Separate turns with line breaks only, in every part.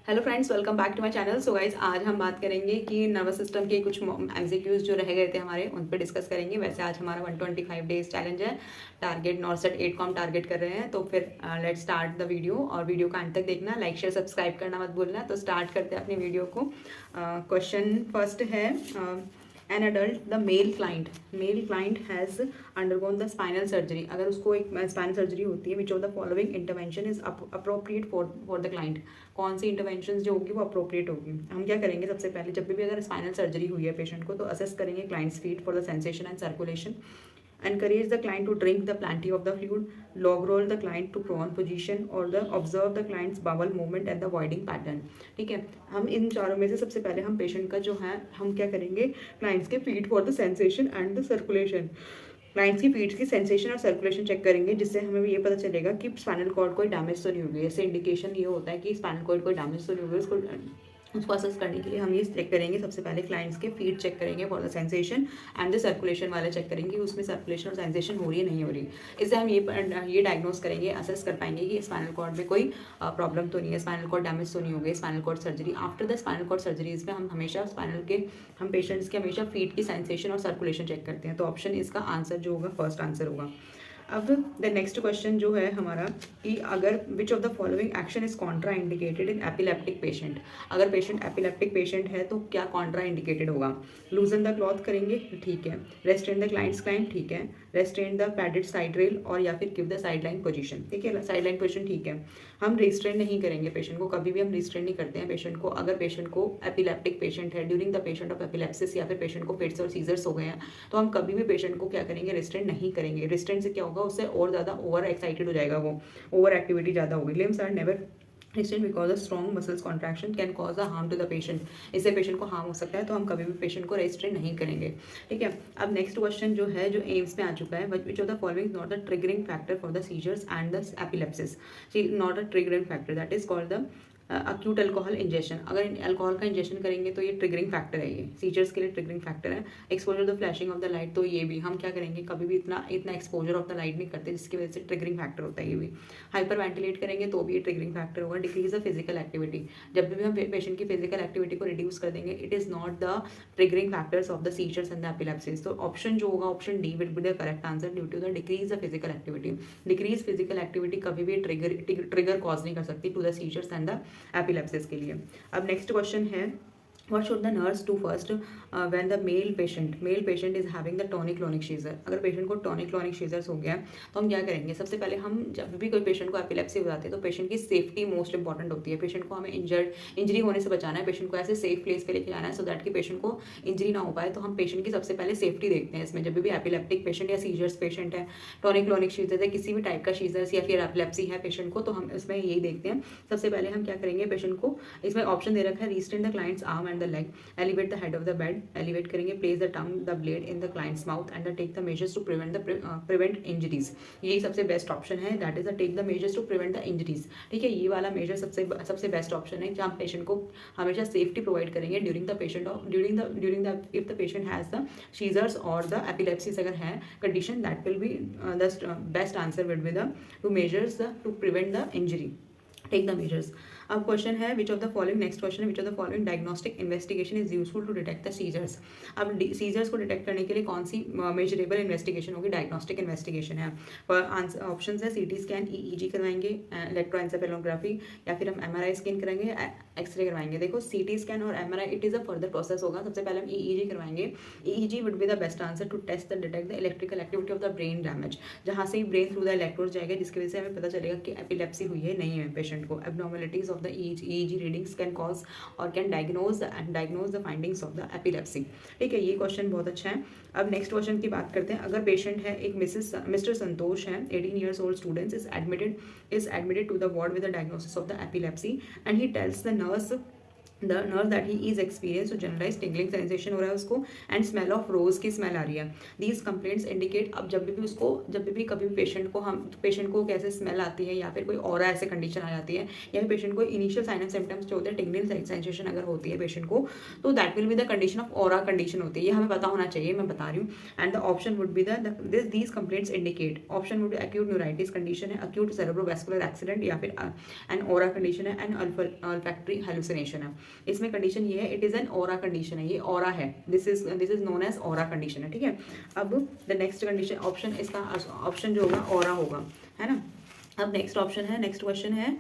Hello friends, welcome back to my channel. So guys, आज हम बात करेंगे कि नर्वस सिस्टम के कुछ एमसीक्यूज जो रह गए थे हमारे, उन पे डिस्कस करेंगे। वैसे आज हमारा 125 डेज चैलेंज है। टारगेट नॉर्सेट 8 को हम टारगेट कर रहे हैं। तो फिर लेट्स स्टार्ट द वीडियो, और वीडियो का अंत तक देखना, लाइक शेयर सब्सक्राइब करना मत भूलना। तो स्टार्ट करते हैं अपनी वीडियो को। क्वेश्चन फर्स्ट है, an adult the male client has undergone the spinal surgery. अगर उसको एक स्पाइनल सर्जरी होती है, which of the following intervention is appropriate for the client. कौन सी इंटरवेंशन जो होगी वो अप्रोप्रिएट होगी। हम क्या करेंगे, सबसे पहले जब भी अगर स्पाइनल सर्जरी हुई है पेशेंट को, तो असेस करेंगे clients feet for the sensation and circulation. Encourage the client to drink the plenty of the fluid. Log roll the client to prone position or the observe the client's bowel movement and the voiding pattern. ठीक है, हम इन चारों में से सबसे पहले हम patient का जो है, हम क्या करेंगे, क्लाइंट्स के feet for the sensation and the circulation. Clients की फीट की सेंसेशन और सर्कुलेशन चेक करेंगे, जिससे हमें ये पता चलेगा कि स्पाइनल कॉर्ड कोई डैमेज तो नहीं होगी। ऐसे इंडिकेशन ये होता है कि स्पाइनल कॉर्ड कोई डैमेज तो नहीं होगी। उसको असेस करने के लिए हम ये चेक करेंगे, सबसे पहले क्लाइंट्स के फीट चेक करेंगे for the sensation and the circulation वाले चेक करेंगे, उसमें सर्कुलेशन और सेंसेशन हो रही है नहीं हो रही। इससे हम ये डायग्नोस करेंगे, असेस कर पाएंगे कि स्पाइनल कॉर्ड में कोई प्रॉब्लम तो नहीं है, स्पाइनल कॉर्ड डैमेज तो नहीं हो गई। Spinal cord surgery, after the spinal cord surgeries में हम हमेशा हम पेशेंट्स के हमेशा फीट की सेंसेशन और सर्कुलेशन चेक करते हैं। तो ऑप्शन इसका आंसर जो होगा, फर्स्ट आंसर होगा। अब द नेक्स्ट क्वेश्चन जो है हमारा, कि अगर विच of the following action is Contra indicated in epileptic patient. अगर पेशेंट एपिलेप्टिक पेशेंट है तो क्या कॉन्ट्रा इंडिकेटेड होगा। लूजन द क्लॉथ करेंगे, ठीक है। रेस्ट्रेन द क्लाइंट्स क्लाइम, ठीक है। Restrain the padded side rail, और या फिर give the side line position, ठीक है। साइड लाइन पोजिशन, ठीक है। हम रिस्ट्रेन नहीं करेंगे पेशेंट को, कभी भी हम रिस्ट्रेन नहीं करते हैं पेशेंट को। अगर पेशेंट को एपिलेप्टिक पेशेंट है, ड्यूरिंग द पेशेंट ऑफ एपिलेप्सिस, या फिर पेशेंट को फिट्स और सीजर्स हो गए हैं, तो हम कभी भी पेशेंट को क्या करेंगे, रिस्ट्रेन नहीं करेंगे। रिस्ट्रेन से क्या होगा, उससे और ज़्यादा ओवर एक्साइटेड हो जाएगा, वो ओवर एक्टिविटी ज़्यादा होगी। Limbs are never restrained because a strong muscles contraction can cause a harm to the patient. इससे पेशेंट को हार्म हो सकता है, तो हम कभी भी पेशेंट को रेस्ट्रेन नहीं करेंगे, ठीक है। अब नेक्स्ट क्वेश्चन जो है, जो एम्स में आ चुका है, which of the following not the triggering factor for the seizures and the epilepsies. Not a triggering factor, that is called the acute alcohol injection. अगर अल्कोहल का इंजेक्शन करेंगे तो ये ट्रिगरिंग फैक्टर है, ये सीजर्स के लिए ट्रिगरिंग फैक्टर है। Exposure the flashing of the light, तो ये भी हम क्या करेंगे, कभी भी इतना एक्सपोजर ऑफ द लाइट नहीं करते, जिसकी वजह से ट्रिगरिंग फैक्टर होता है ये भी। हाइपर वेंटिलेट करेंगे तो भी ये ट्रिगरिंग फैक्टर होगा। डिक्रीज द फिजिकल एक्टिविटी, जब भी हम पेशेंट की फिजिकल एक्टिविटी को रिड्यूस कर देंगे, it is not the triggering factors of the seizures and the epilepsies. तो ऑप्शन जो होगा, option D will be the correct answer, due to the decrease the physical activity. Decrease physical activity कभी भी trigger cause नहीं कर सकती to the seizures and the epilepsies के लिए। अब नेक्स्ट क्वेश्चन है, what should the nurse do first when the male patient is having the tonic-clonic seizure। अगर पेशेंट को tonic-clonic seizures हो गया तो हम क्या करेंगे, सबसे पहले हम जब भी कोई पेशेंट को एपिलेप्सी हो जाती है, तो पेशेंट की सेफ्टी मोस्ट इंपॉर्टेंट होती है। पेशेंट को हमें इंजरी होने से बचाना है, पेशेंट को ऐसे सेफ प्लेस पे लेके जाना है, सो दैट कि पेशेंट को इंजरी ना हो पाए। तो हम पेशेंट की सबसे पहले सेफ्टी देखते हैं इसमें। जब भी एपिलेप्टिक पेशेंट या सीजर्स पेशेंट है, टॉनिक-क्लॉनिक सीजर है, किसी भी टाइप का सीजर्स या फिर एपिलेप्सी है पेशेंट को, तो हम इसमें यही देखते हैं। सबसे पहले हम क्या करेंगे, पेशेंट को इसमें ऑप्शन दे रखा है, restrain the clients arm and the leg, elevate the head of the bed, elevate करेंगे, place the tongue the blade in the client's mouth and take the measures to prevent injuries। यही सबसे best option है, that is take the measures to prevent the injuries, ठीक है। ये वाला major सबसे best option है, जहाँ पेशेंट को हमेशा सेफ्टी प्रोवाइड करेंगे during the if the patient has the seizures और द एपिलेप्सिस अगर है condition, that will be the best answer will be the to measures to prevent the injury, take the measures. अब question है, which of the following, next question है, which of the following diagnostic investigation is useful to detect the seizures. अब seizures को detect करने के लिए कौन सी measurable investigation होगी, डायग्नोस्टिक इन्वेस्टिगेशन है। ऑप्शन है, सीटी स्कैन, ईईजी करवाएंगे, इलेक्ट्रोएंसेफेलोग्राफी, या फिर हम एमआरआई स्कैन कराएंगे, एक्सरे करवाएंगे। देखो, सीटी स्कैन और MRI it is a further process होगा। सबसे पहले हम ईईजी करवाएंगे। EEG would be the best answer to test the detect the electrical activity of the brain damage, जहाँ से ब्रेन थ्रू द इलेक्ट्रोड जाएगा, जिसकी वजह से हमें पता चलेगा कि एपिलेप्सी हुई है नहीं है पेशेंट को। Abnormalities of the EEG readings can cause or can diagnose the findings of the epilepsy, ठीक है। ये क्वेश्चन बहुत अच्छा है। अब नेक्स्ट क्वेश्चन की बात करते हैं। अगर पेशेंट है, एक मिस्टर संतोष है, 18 years old student is admitted to the ward with the diagnosis of the epilepsy and he tells the nurse the nerve that he is experience, तो जनरलाइज टिंगलिंग सेंसेशन हो रहा है उसको, एंड स्मेल ऑफ रोज की smell आ रही है। These complaints indicate, अब जब भी उसको, जब भी कभी पेशेंट को कैसे स्मेल आती है या फिर कोई और ऐसे कंडीशन आ जाती है या फिर पेशेंट को इनिशियल साइन एंड सिम्टम्स जो होते हैं टिंगलिंग सेंसेशन अगर होती है पेशेंट को, तो that will be the condition of aura condition होती है, ये हमें पता होना चाहिए, मैं बता रही हूँ। And the option would be these complaints indicate, option would acute neuritis condition है, एक्यूट सेरेब्रोवास्कुलर एक्सीडेंट, या फिर एन ओरा कंडीशन है, एन अल्फैक्टरी हेलुसिनेशन है। इसमें कंडीशन ये है, it is an aura condition है, ये ओरा है, this is known as aura condition है, ठीक है। अब द नेक्स्ट कंडीशन ऑप्शन, इसका ऑप्शन जो होगा ओरा होगा, है ना। अब नेक्स्ट ऑप्शन है, नेक्स्ट क्वेश्चन है,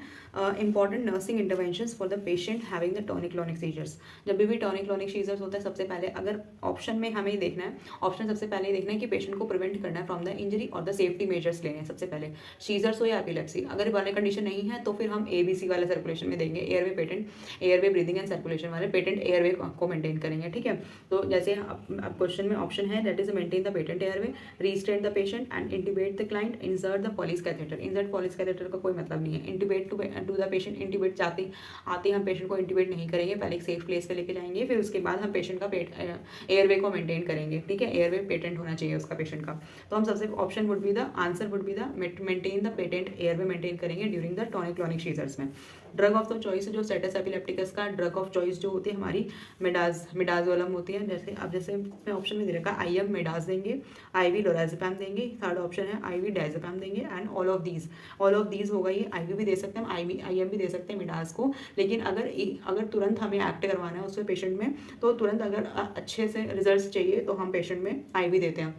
important nursing interventions for the patient having the tonic clonic seizures. जब भी टॉनिक क्लॉनिक सीजर्स होता है, सबसे पहले अगर ऑप्शन में हमें ही देखना है, ऑप्शन सबसे पहले देखना है कि पेशेंट को प्रिवेंट करना है फ्रॉम द इंजरी और द सेफ्टी मेजर्स लेने हैं सबसे पहले, सीजर्स हो या एपिलेप्सी। अगर वाले कंडीशन नहीं है तो फिर हम ABC वाले सर्कुलेशन में देंगे, airway patent, airway breathing and circulation वाले पेटेंट एयरवे को मेंटेन करेंगे, ठीक है। तो जैसे अब क्वेश्चन में ऑप्शन है, that is maintain the patent airway, restate the patient and intubate the client, insert the Foley catheter. Insert Foley catheter का कोई मतलब नहीं है, intubate to the patient, intubate आते ही हम पेशेंट को इंटीबेट नहीं करेंगे, पहले एक सेफ प्लेस पे लेके जाएंगे, फिर उसके बाद हम पेशेंट का एयरवे को मेंटेन करेंगे, ठीक है। एयरवे पेटेंट होना चाहिए उसका पेशेंट का। तो हम सबसे option would be the answer would be the maintain the patent airway maintain करेंगे during the tonic clonic seizures में। ड्रग ऑफ द चॉइस जो स्टेटस एपिलेप्टिकस का ड्रग ऑफ चॉइस जो होती है हमारी, मिडाजोलम होती है। जैसे मैं ऑप्शन में दे रखा IM मिडाज देंगे, IV लोराज़ेपैम देंगे, थर्ड ऑप्शन है IV डायज़ेपैम देंगे, एंड ऑल ऑफ दीज होगा। ये IV भी दे सकते हैं हम, IM भी दे सकते हैं मिडाज को, लेकिन अगर तुरंत हमें एक्ट करवाना है उसमें पेशेंट में, तो तुरंत अगर अच्छे से रिजल्ट चाहिए तो हम पेशेंट में IV देते हैं,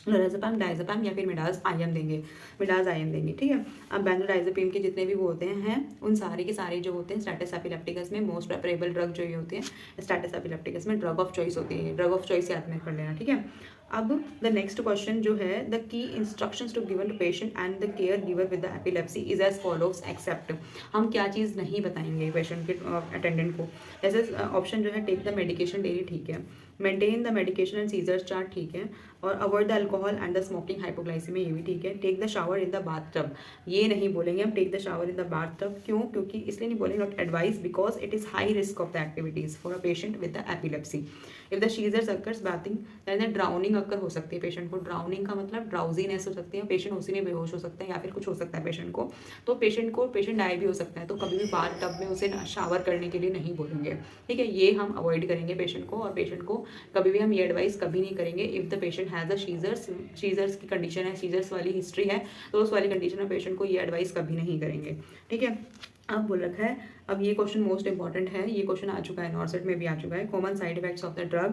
लोराज़ेपैम, डायज़ेपैम या फिर मिडाज IM देंगे, मिडाज IM देंगे, ठीक है। अब बेंजोडाइज़ेपिम के जितने भी वो होते हैं उन सारे के सारे जो होते हैं स्टेटस एपिलेप्टिकस में मोस्ट प्रेफरेबल ड्रग जो ये होती है स्टेटस एपिलेप्टिकस में ड्रग ऑफ चॉइस होती है, ड्रग ऑफ चॉइस याद में कर लेना, ठीक है। अब द नेक्स्ट क्वेश्चन जो है, the key instructions to given to patient and the caregiver with the epilepsy is as follows except. हम क्या चीज़ नहीं बताएंगे पेशेंट के अटेंडेंट को, जैसे ऑप्शन जो है, टेक द मेडिकेशन डेली, ठीक है, maintain the medication and seizures chart, ठीक है, और avoid the alcohol and the smoking hypoglycaemia, ये भी ठीक है। Take the shower in the bathtub, ये नहीं बोलेंगे हम, take the shower in the bathtub, क्यों, क्योंकि इसलिए नहीं बोलेंगे, not advise because it is high risk of the activities for a patient with the epilepsy. If the seizures occurs bathing, then drowning अकर हो सकती है पेशेंट को, drowning का मतलब ड्राउजीनेस हो सकती है, पेशेंट उसी में बेहोश हो सकता है या फिर कुछ हो सकता है पेशेंट को, तो पेशेंट डाई भी हो सकता है, तो कभी भी बाथ टब में उसे शावर करने के लिए नहीं बोलेंगे, ठीक है, ये हम अवॉइड करेंगे पेशेंट को। और पेशेंट को कभी भी हम ये एडवाइस कभी नहीं करेंगे, if the patient has a seizures की कंडीशन है, सीजर्स वाली हिस्ट्री है, तो उस वाली कंडीशन में पेशेंट को ये एडवाइस कभी नहीं करेंगे, ठीक है। अब बोल रखा है, अब ये क्वेश्चन मोस्ट इंपॉर्टेंट है, ये क्वेश्चन आ चुका है नॉर्सेट में भी आ चुका है, common side effects of the drug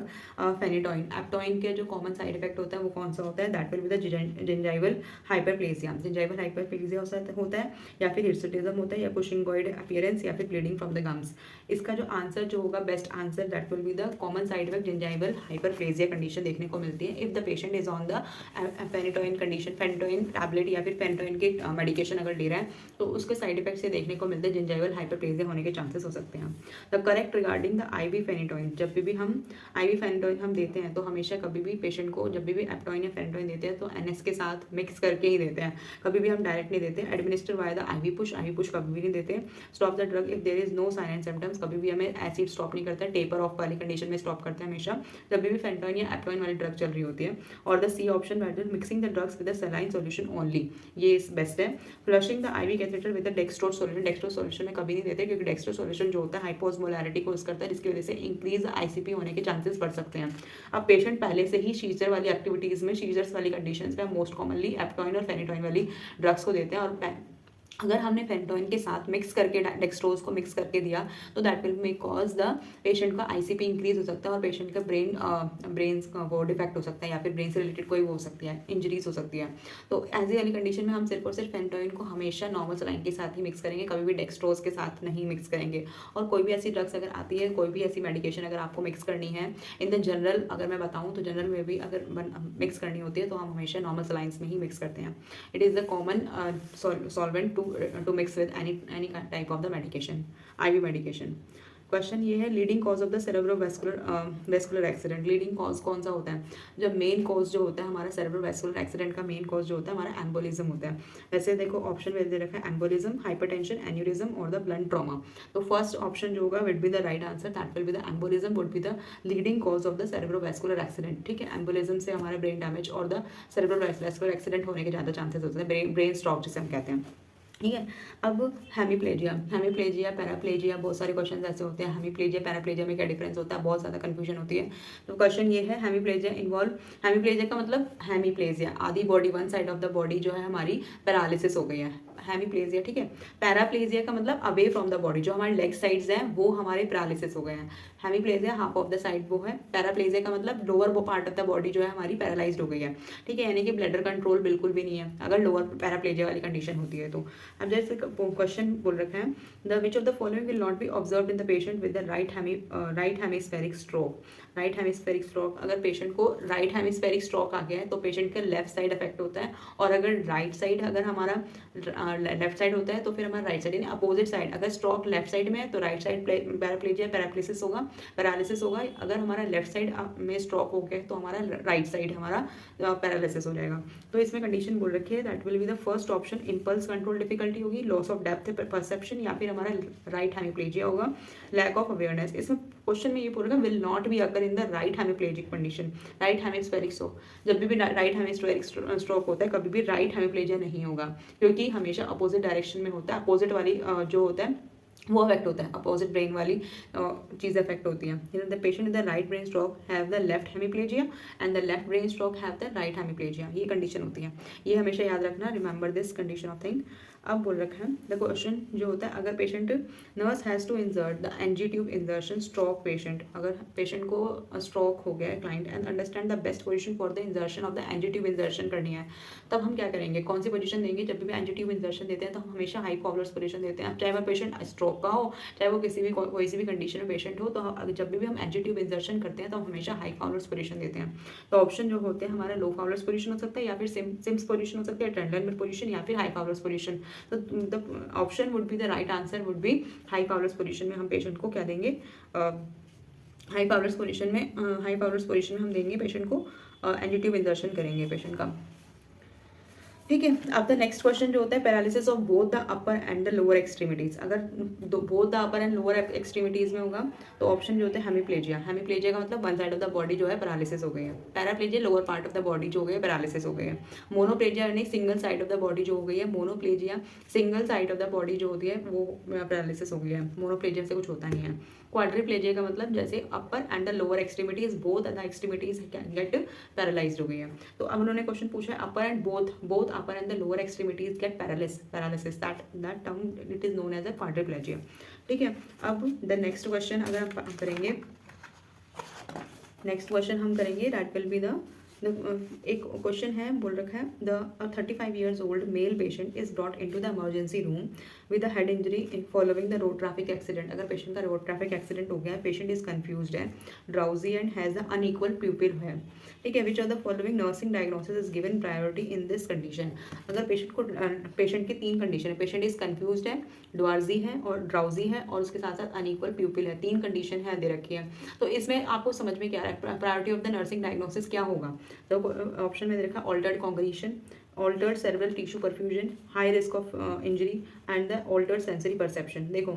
phenytoin. Eptoin के जो कॉमन साइड इफेक्ट होता है वो कौन सा होता है, that will be the gingival hyperplasia, gingival hyperplasia होता है, या फिर हिर्सुटिज्म होता है, या कुशिंगॉइड अपीयरेंस, या फिर ब्लीडिंग फ्रॉम द गम्स। इसका जो आंसर जो होगा, best answer, that will be the common side effect gingival hyperplasia condition देखने को मिलती है if the patient is on the phenytoin condition, phenytoin tablet या फिर फेनिटोइन के मेडिकेशन अगर ले रहा है, तो उसके साइड इफेक्ट से देखने को मिलते हैं जिंजाइवल हाइपरप्लेजिया होने के चांसेस हो सकते हैं। The correct regarding the IV phenytoin, जब भी हम IV फेनिटोइन हम देते हैं तो हमेशा कभी भी पेशेंट को जब भी एप्टोइन या फेनिटोइन देते हैं तो NS के साथ मिक्स करके ही देते हैं, कभी भी हम डायरेक्ट नहीं देते। Administer via the IV push कभी भी नहीं देते। Stop the drug if there is no sign and symptoms, कभी भी हमें एसिड स्टॉप नहीं करता है, टेपर ऑफ वाली कंडीशन में स्टॉप करते हैं हमेशा जब भी फेनिटोइन या एप्टोइन वाली ड्रग चल रही होती है। और the C option, mixing the drugs with the saline solution only, ये बेस्ट है। Flushing the IV catheter with the dextrose solution, dextrose solution में कभी नहीं देते क्योंकि डेक्सट्रोज सॉल्यूशन जो होता है हाइपोस्मोलैरिटी को करता है, जिसकी वजह से इंक्रीज ICP होने के चांसेस बढ़ सकते हैं। अब पेशेंट पहले से ही सीजर वाली एक्टिविटीज़ में, सीजर्स वाली कंडीशंस में मोस्ट कॉमनली एप्टोइन और फेनिटोइन वाली ड्रग्स को देते हैं, और अगर हमने फेनिटोइन के साथ मिक्स करके डेक्सट्रोज को मिक्स करके दिया तो that will may cause the patient का ICP इंक्रीज हो सकता है और पेशेंट का ब्रेन का वो डिफेक्ट हो सकता है या फिर ब्रेन से रिलेटेड कोई वो हो सकती है, इंजरीज हो सकती है। तो ऐसी वाली कंडीशन में हम सिर्फ और सिर्फ फेनिटोइन को हमेशा नॉर्मल सलाइन के साथ ही मिक्स करेंगे, कभी भी डेक्सट्रोज के साथ नहीं मिक्स करेंगे। और कोई भी ऐसी ड्रग्स अगर आती है, कोई भी ऐसी मेडिकेशन अगर आपको मिक्स करनी है इन द जनरल, अगर मैं बताऊँ तो जनरल में भी अगर मिक्स करनी होती है तो हम हमेशा नॉर्मल सलाइंस में ही मिक्स करते हैं। It is the common solvent to mix with any type of the medication, IV medication. Question ये है, leading cause of the vascular accident. Leading cause कौन सा होता है? जब मेन कॉज जो होता है हमारा सेरेब्रोवैस्कुलर एक्सीडेंट का मेन कॉज जो होता है हमारा एम्बोलिज्म होता है। वैसे देखो ऑप्शन में दे रखा है एम्बोलिज्म, हाइपरटेंशन, एन्यूरिज्म और द ब्लंट ट्रॉमा। तो फर्स्ट ऑप्शन जो होगा will be the right answer, that will be the embolism would be the leading cause of the cerebrovascular accident. ठीक है, एम्बोलिज्म से हमारा ब्रेन डैमेज और द सेरेब्रोवैस्कुलर एक्सीडेंट होने के ज़्यादा चांसेस होते हैं, ब्रेन स्ट्रोक जिसे हम कहते हैं। ठीक है, अब हेमीप्लेजिया पैराप्लेजिया, बहुत सारे क्वेश्चन ऐसे होते हैं। हेमीप्लेजिया पैराप्लेजिया में क्या डिफरेंस होता है, बहुत ज़्यादा कंफ्यूजन होती है। तो क्वेश्चन ये है, हेमीप्लेजिया का मतलब हेमीप्लेजिया, आधी body, one side of the body जो है हमारी पैरालिसिस हो गई है, हेमीप्लेजिया। ठीक है, पैराप्लेजिया का मतलब अवे फ्रॉम द बॉडी, जो हमारे लेग साइड्स हैं वो हमारे पैरालिसिस हो गए हैं। Hemiplegia half of the side वो है। पैराप्लेजिया का मतलब lower part of the body जो है हमारी पैरालाइज्ड हो गई है। ठीक है, यानी कि ब्लडर कंट्रोल बिल्कुल भी नहीं है अगर लोअर पैराप्लेजिया वाली कंडीशन होती है तो। अब जैसे क्वेश्चन बोल रखा है, the which of the following will not be observe in the patient with the right hemispheric stroke. Right hemispheric stroke, अगर पेशेंट को राइट हेमिस्फेरिक स्ट्रोक आ गया है तो पेशेंट का लेफ्ट साइड अफेक्ट होता है, और अगर राइट साइड अगर हमारा लेफ्ट साइड होता है तो फिर हमारा राइट साइड, यानी अपोजिट साइड। अगर स्ट्रोक लेफ्ट साइड में है तो राइट साइड पैराप्लेजिया पैरालिसिस होगा, पैरालिसिस होगा। अगर हमारा लेफ्ट साइड में स्ट्रोक हो गया तो हमारा राइट साइड हमारा पैरालिसिस हो जाएगा। तो इसमें कंडीशन बोल रखी है, that will be the first option, impulse control difficulty होगी, लॉस ऑफ डेप्थ परसेप्शन, या फिर हमारा राइट हेमिप्लेजिया होगा, लैक ऑफ अवेयरनेस। इसमें क्वेश्चन में ये बोल रहा है will not be occur in the right hemiplegic condition, right hemispheric stroke. जब भी राइट हेमिस्फेरिक स्ट्रोक होता है कभी भी राइट हेमिप्लेजिया नहीं होगा, क्योंकि हमेशा अपोजिट डायरेक्शन में होता है। अपोजिट वाली जो होता है वो अफेक्ट होता है, अपोजिट ब्रेन वाली चीज़ अफेक्ट होती है। The patient in the right brain stroke have the left hemiplegia and the left brain stroke have the right hemiplegia, ये कंडीशन होती है। ये हमेशा याद रखना, remember this condition of thing. अब बोल रखा है द क्वेश्चन जो होता है, अगर patient nurse has to insert the NG tube insertion stroke patient, अगर पेशेंट को स्ट्रोक हो गया है client and understand the best position for the insertion of the NG tube insertion करनी है, तब हम क्या करेंगे, कौन सी पोजीशन देंगे? जब भी एनजी ट्यूब इंसर्शन देते हैं तो हम हमेशा हाई फॉरवर्ड पोजीशन देते हैं, चाहे वह पेशेंट स्ट्रोक का हो, चाहे वो किसी भी कोई सी भी कंडीशन में पेशेंट हो। तो जब भी हम एनजी ट्यूब इंसर्शन करते हैं तो हम हमेशा हाई फॉरवर्ड पोजीशन देते हैं। तो ऑप्शन जो होते हैं हमारा लो फॉरवर्ड पोजीशन हो सकता है, या फिर सिम्स पोजीशन हो सकता है, ट्रेंडल पोजीशन, या फिर हाई फॉरवर्ड पोजीशन। तो the option would be, the right answer would B high powers position में हम पेशेंट को क्या देंगे, हाई पावर्स पोजीशन में हम देंगे पेशेंट को एनजी ट्यूब इंसर्शन करेंगे पेशेंट का। ठीक है, अब द नेक्स्ट क्वेश्चन जो होता है, paralysis of both the upper and the lower extremities. अगर both the upper and lower extremities में होगा तो ऑप्शन जो होता है हेमिप्लेजिया। हेमिप्लेजिया का मतलब one side of the body जो है पैरालिसिस हो गई है। Paraplegia lower part of the body जो हो गई है पैरालिसिस हो गई है। मोनोप्लेजिया यानी single side of the body जो हो गई है, monoplegia single side of the body जो होती है वो पैरालिसिस हो गई है। मोनोप्लेजिया से कुछ होता नहीं है। क्वाड्रिप्लेजिया का मतलब जैसे upper and the lower extremities both the extremities get paralysed हो गई है। तो अब उन्होंने क्वेश्चन पूछा है upper and both upper and the lower extremities get paralysis, that term it is known as a quadriplegia. ठीक है, अब द नेक्स्ट क्वेश्चन अगर हम करेंगे, दैट विल बी द एक क्वेश्चन है, बोल रखा है the 35 years old male patient is brought into the emergency room with a head injury following the road traffic accident। अगर पेशेंट का रोड ट्रैफिक एक्सीडेंट हो गया है, पेशेंट इज कंफ्यूज्ड है, drowsy and has a unequal प्यूपिल है। ठीक है, which of the following nursing diagnosis is given priority in this condition. अगर पेशेंट की तीन कंडीशन है, पेशेंट इज कंफ्यूज्ड है, ड्वार्जी है और ड्राउजी है, और उसके साथ साथ अनइक्वल प्यूपिल है, तीन कंडीशन है दे रखी है। तो इसमें आपको समझ में क्या है, priority of the nursing diagnosis क्या होगा? तो ऑप्शन में दे रखा altered cognition, altered cerebral tissue perfusion, high risk of injury and the altered sensory perception. देखो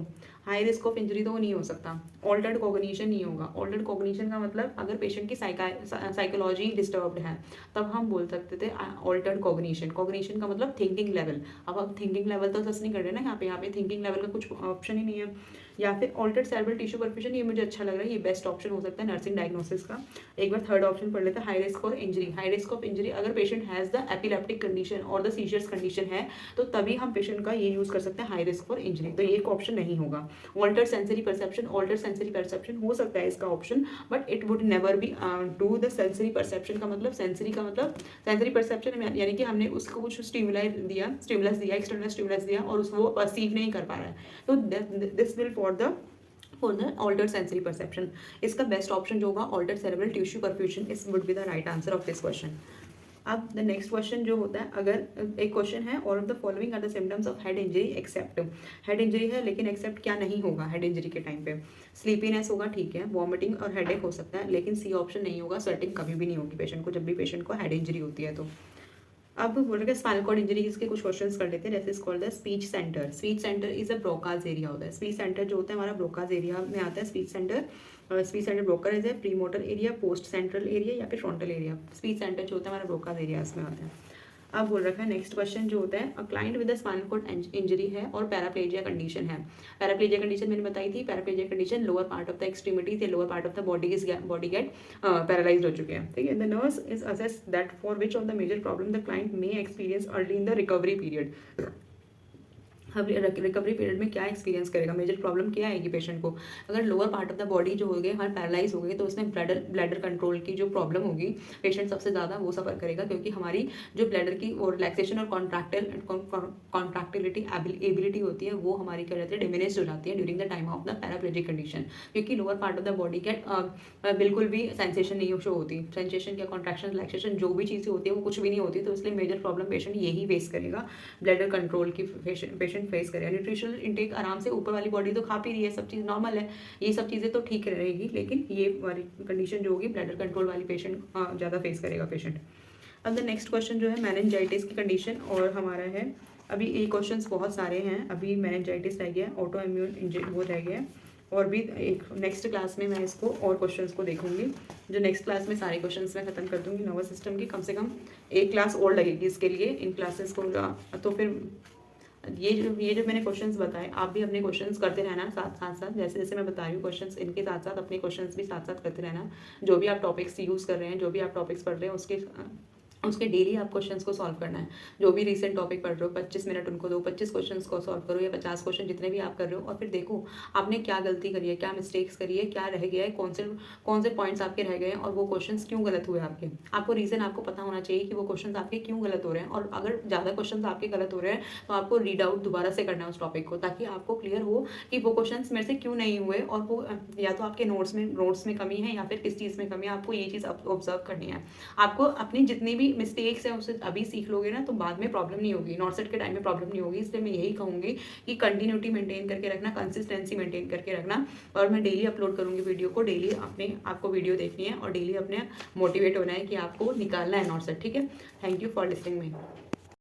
हाई रिस्क ऑफ इंजरी तो नहीं हो सकता, ऑल्टर्ड कॉग्निशन नहीं होगा। ऑल्टर्ड कॉग्निशन का मतलब अगर पेशेंट की साइकोलॉजी डिस्टर्ब्ड है तब हम बोल सकते थे ऑल्टर्ड कॉग्निशन। कॉग्निशन का मतलब थिंकिंग लेवल। अब हम थिंकिंग लेवल तो सच नहीं कर रहे ना, यहाँ पे थिंकिंग लेवल का कुछ ऑप्शन ही नहीं है। या फिर ऑल्टर्ड सेरेब्रल टिश्यू परफ्यूजन, ये मुझे अच्छा लग रहा है, ये बेस्ट ऑप्शन हो सकता है नर्सिंग डायग्नोसिस का। एक बार थर्ड ऑप्शन पढ़ लेते हैं, हाई रिस्क और injury. High risk of injury, अगर patient has the epileptic condition और द सीजर्स कंडीशन है तो तभी हम पेशेंट का ये यूज़ कर सकते हैं हाई रिस्क फॉर इंजरी। तो ये एक ऑप्शन नहीं होगा। ऑल्टर्ड सेंसरी परसेप्शन हो सकता है इसका option, but it would never be do the sensory perception का मतलब सेंसरी परसेप्शन यानी कि हमने उसको कुछ स्टिमुलस दिया एक्सटर्नल स्टिमुलस दिया और वो परसीव नहीं कर पा रहा है, तो this will for the altered sensory perception. इसका बेस्ट ऑप्शन जो होगा ऑल्टर्ड सेरेब्रल टिश्यू परफ्यूजन, इस would be the right answer of this question. अब द नेक्स्ट क्वेश्चन जो होता है, अगर एक क्वेश्चन है, all of the following are the symptoms of head injury except, head injury है लेकिन एक्सेप्ट क्या नहीं होगा हेड इंजरी के टाइम पे, स्लीपीनेस होगा, ठीक है, वॉमिटिंग और हेडेक हो सकता है, लेकिन सी ऑप्शन नहीं होगा, स्वेटिंग कभी भी नहीं होगी पेशेंट को जब भी पेशेंट को हेड इंजरी होती है। तो अब बोल रहे स्पाइनल कॉर्ड इंजरीज के कुछ क्वेश्चंस कर लेते हैं। जैसे is called the speech centre, speech centre is a Broca's area होता है, स्पीच सेंटर जो होता है हमारा ब्रोकाज एरिया में आता है speech centre. Speech centre Broca is है pre motor area, post central area या फिर फ्रंटल एरिया, स्पीच सेंटर जो होता है हमारा ब्रोकाज एरिया में आता है। अब बोल रखा है नेक्स्ट क्वेश्चन जो होता है, a client with spinal cord injury है और पैराप्लेजिया कंडीशन है। पैराप्लेजिया कंडीशन मैंने बताई थी, paraplegia condition lower part of the extremities या lower part of the body get paralysed हो चुके हैं, ठीक है। The nurse is assess that for which of the major problem the client may experience early in the recovery period. अब recovery period में क्या experience करेगा, मेजर प्रॉब्लम क्या आएगी पेशेंट को। अगर lower part of the body जो हो गए हमारे पैरालाइज हो गए तो उसमें ब्लैडर कंट्रोल की जो प्रॉब्लम होगी पेशेंट सबसे ज़्यादा वो सफ़र करेगा, क्योंकि हमारी जो ब्लैडर की और रिलैक्सेशन और कॉन्ट्रैक्टिलिटी एबिलिटी होती है वो हमारी क्या रहती है, डिमिनिश हो जाती है during the time of the paraplegic condition, क्योंकि lower part of the body get बिल्कुल भी सेंसेशन नहीं शो होती, सेंसेशन या कॉन्ट्रैक्शन रिलैक्सेशन जो भी चीज़ें होती है वो कुछ भी नहीं होती, तो इसलिए मेजर प्रॉब्लम पेशेंट यही फेस करेगा, ब्लैडर कंट्रोल की पेशेंट फेस करेगा। न्यूट्रिशनल इंटेक आराम से, ऊपर वाली बॉडी तो खा पी रही है, सब चीज़ नॉर्मल है, ये सब चीज़ें तो ठीक रहेगी, लेकिन ये वाली कंडीशन जो होगी ब्लैडर कंट्रोल वाली पेशेंट ज़्यादा फेस करेगा पेशेंट। अब द नेक्स्ट क्वेश्चन जो है मेनिंजाइटिस की कंडीशन और हमारा है, अभी ये क्वेश्चंस बहुत सारे हैं, अभी मेनिंजाइटिस रह गया, ऑटो इम्यून इंजरी वो रह गया, और भी एक नेक्स्ट क्लास में मैं इसको और क्वेश्चंस को देखूंगी, जो नेक्स्ट क्लास में सारे क्वेश्चंस मैं खत्म कर दूंगी नर्वस सिस्टम की, कम से कम एक क्लास और लगेगी इसके लिए, इन क्लासेस को। तो फिर ये जो मैंने क्वेश्चंस बताए आप भी अपने क्वेश्चंस करते रहना साथ साथ, जैसे जैसे मैं बता रही हूँ क्वेश्चंस, इनके साथ साथ अपने क्वेश्चंस भी साथ साथ करते रहना, जो भी आप टॉपिक्स यूज़ कर रहे हैं, जो भी आप टॉपिक्स पढ़ रहे हैं उसके डेली आप क्वेश्चंस को सॉल्व करना है। जो भी रिसेंट टॉपिक पढ़ रहे हो 25 मिनट उनको दो, 25 क्वेश्चंस को सॉल्व करो या 50 क्वेश्चन जितने भी आप कर रहे हो, और फिर देखो आपने क्या गलती करी है, क्या मिस्टेक्स करी है, क्या रह गया है, कौन से पॉइंट्स आपके रह गए हैं और वो क्वेश्चंस क्यों गलत हुए आपके। आपको रीज़न आपको पता होना चाहिए कि वो क्वेश्चन आपके क्यों गलत हो रहे हैं, और अगर ज़्यादा क्वेश्चन आपके गलत हो रहे हैं तो आपको रीड आउट दोबारा से करना है उस टॉपिक को, ताकि आपको क्लियर हो कि वो क्वेश्चन मेरे से क्यों नहीं हुए, और वो या तो आपके नोट्स में कमी है या फिर किस चीज़ में कमी है, आपको ये चीज़ ऑब्जर्व करनी है। आपको अपनी जितनी भी मिस्टेक्स हैं उसे अभी सीख लोगे ना तो बाद में प्रॉब्लम नहीं होगी, नॉर्थ सेट के टाइम में प्रॉब्लम नहीं होगी। इसलिए मैं यही कहूँगी कि कंटिन्यूटी मेंटेन करके रखना, कंसिस्टेंसी मेंटेन करके रखना, और मैं डेली अपलोड करूँगी वीडियो को, डेली अपने आपको वीडियो देखनी है और डेली अपने मोटिवेट होना है कि आपको निकालना है नॉर्थ सेट, ठीक है। Thank you for listening me.